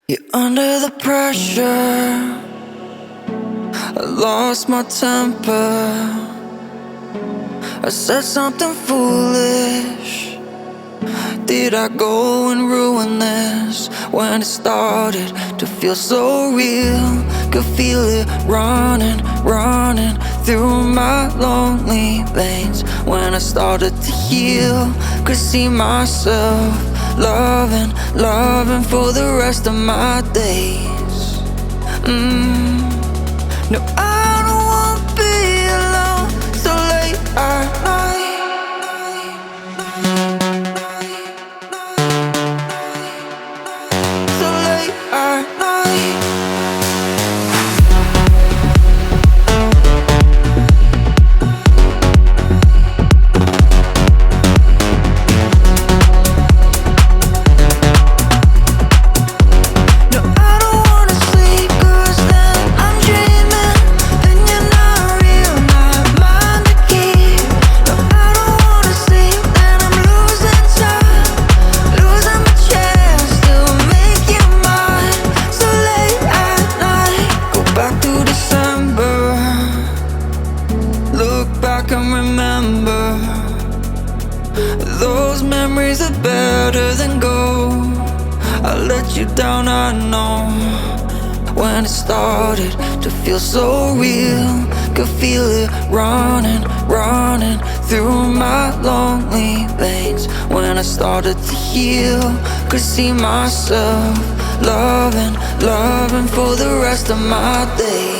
You're under the pressure. I lost my temper. I said something foolish. Did I go and ruin this? When it started to feel so real, could feel it running, running through my lonely veins. When I started to heal, could see myself loving, loving for the rest of my days. No, I don't wanna be alone so late at night. So late at night. No, I don't wanna sleep, 'cause then I'm dreaming, and you're not real, not mine to keep. No, I don't wanna sleep, and I'm losing time, losing my chance to make you mine. So late at night, go back to December, look back and remember. Those memories are better than gold. I let you down, I know. When it started to feel so real, could feel it running, running through my lonely veins. When I started to heal, could see myself loving, loving for the rest of my days.